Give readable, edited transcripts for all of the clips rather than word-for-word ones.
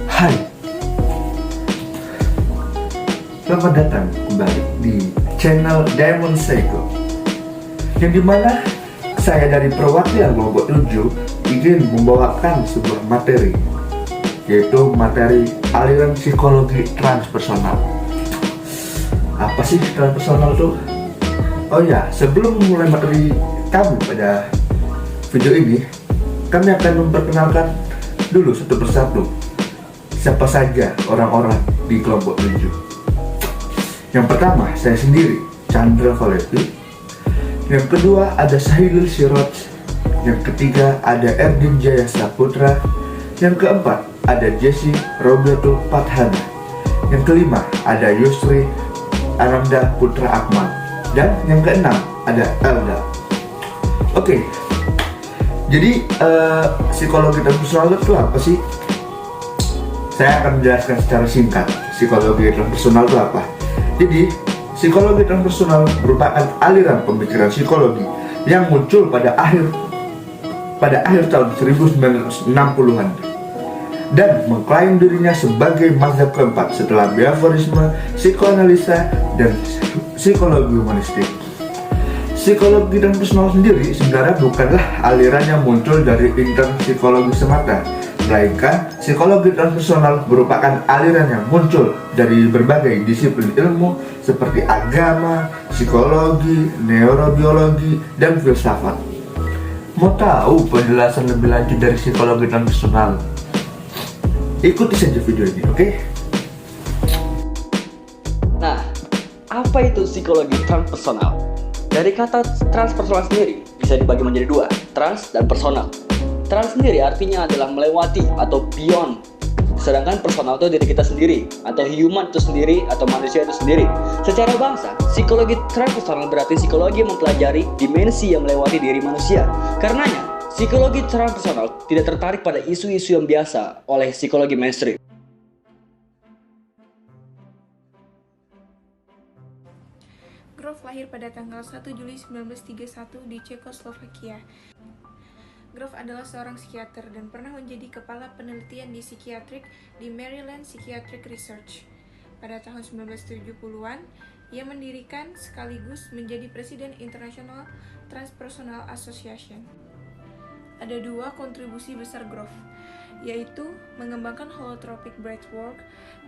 Hai, selamat datang kembali di channel Diamond Psycho, yang dimana saya dari perwakilan Lombok 7 ingin membawakan sebuah materi, yaitu materi aliran psikologi transpersonal. Apa sih transpersonal tuh? Oh ya, sebelum memulai materi kami pada video ini, kami akan memperkenalkan dulu satu persatu siapa saja orang-orang di kelompok 7. Yang pertama, saya sendiri, Chandra Valepi. Yang kedua, ada Sahilul Siroj. Yang ketiga, ada Erdin Jaya Saputra. Yang keempat, ada Jesse Roberto Pathana. Yang kelima, ada Yusri Ananda Putra Akmal. Dan yang keenam, ada Elda. Oke, jadi psikologi transpersonal itu apa sih? Saya akan menjelaskan secara singkat psikologi transpersonal itu apa. Jadi, psikologi transpersonal merupakan aliran pemikiran psikologi yang muncul pada akhir tahun 1960-an dan mengklaim dirinya sebagai mazhab keempat setelah behaviorisme, psikoanalisa, dan psikologi humanistik. Psikologi transpersonal sendiri sebenarnya bukanlah aliran yang muncul dari intern psikologi semata, melainkan psikologi transpersonal merupakan aliran yang muncul dari berbagai disiplin ilmu seperti agama, psikologi, neurobiologi, dan filsafat. Mau tahu penjelasan lebih lanjut dari psikologi transpersonal? Ikuti saja video ini, oke? Nah, apa itu psikologi transpersonal? Dari kata transpersonal sendiri bisa dibagi menjadi dua, trans dan personal. Trans sendiri artinya adalah melewati atau beyond, sedangkan personal itu diri kita sendiri, atau human itu sendiri, atau manusia itu sendiri. Secara bahasa, psikologi transpersonal berarti psikologi yang mempelajari dimensi yang melewati diri manusia. Karenanya, psikologi transpersonal tidak tertarik pada isu-isu yang biasa oleh psikologi mainstream. Grof lahir pada tanggal 1 Juli 1931 di Cekoslovakia. Grof adalah seorang psikiater dan pernah menjadi kepala penelitian di psikiatrik di Maryland Psychiatric Research. Pada tahun 1970-an, ia mendirikan sekaligus menjadi presiden International Transpersonal Association. Ada dua kontribusi besar Grof, yaitu mengembangkan holotropic breathwork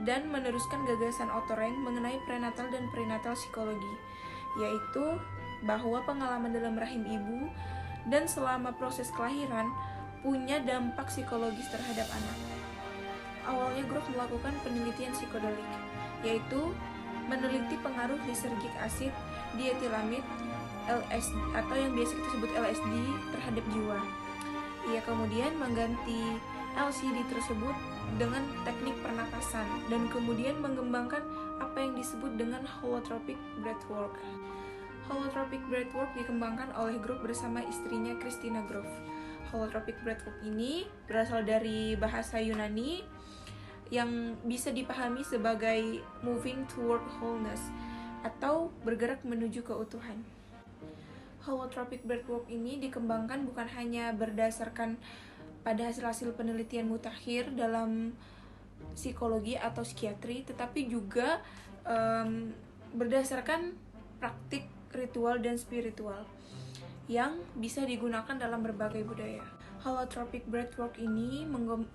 dan meneruskan gagasan Otto-Rank mengenai prenatal dan perinatal psikologi, yaitu bahwa pengalaman dalam rahim ibu dan selama proses kelahiran punya dampak psikologis terhadap anak. Awalnya Grof melakukan penelitian psikodelik, yaitu meneliti pengaruh lisergik asid, dietilamid, LSD atau yang biasa kita sebut LSD terhadap jiwa. Ia kemudian mengganti LCD tersebut dengan teknik pernapasan dan kemudian mengembangkan apa yang disebut dengan holotropic breathwork. Holotropic breathwork dikembangkan oleh Grof bersama istrinya Christina Grof. Holotropic breathwork ini berasal dari bahasa Yunani yang bisa dipahami sebagai moving toward wholeness atau bergerak menuju keutuhan. Holotropic breathwork ini dikembangkan bukan hanya berdasarkan pada hasil-hasil penelitian mutakhir dalam psikologi atau psikiatri, tetapi juga berdasarkan praktik ritual dan spiritual yang bisa digunakan dalam berbagai budaya. Holotropic breathwork ini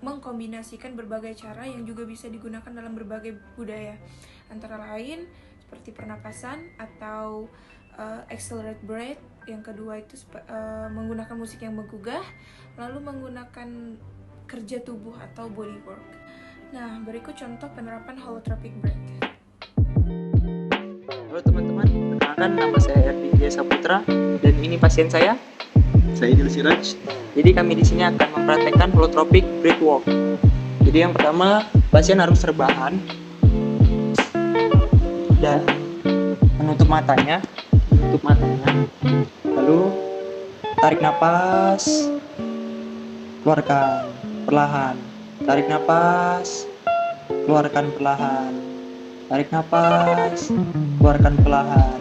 mengkombinasikan berbagai cara yang juga bisa digunakan dalam berbagai budaya, antara lain seperti pernapasan atau accelerate breath. Yang kedua itu menggunakan musik yang menggugah, lalu menggunakan kerja tubuh atau body work. Nah, berikut contoh penerapan holotropic breath. Halo teman-teman, perkenalkan nama saya Erdin Jaya Saputra dan ini pasien saya Sahilul Siroj. Jadi kami di sini akan mempraktekkan holotropic breathwork. Jadi yang pertama, pasien harus rebahan dan menutup matanya. Lalu tarik napas, keluarkan perlahan. Tarik napas, keluarkan perlahan. Tarik napas, keluarkan perlahan.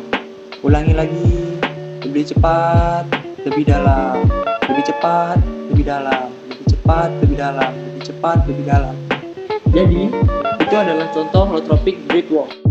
Ulangi lagi, lebih cepat, lebih dalam, lebih cepat, lebih dalam, lebih cepat, cepat, lebih dalam, lebih cepat, lebih dalam. Jadi, itu adalah contoh holotropic breathwalk.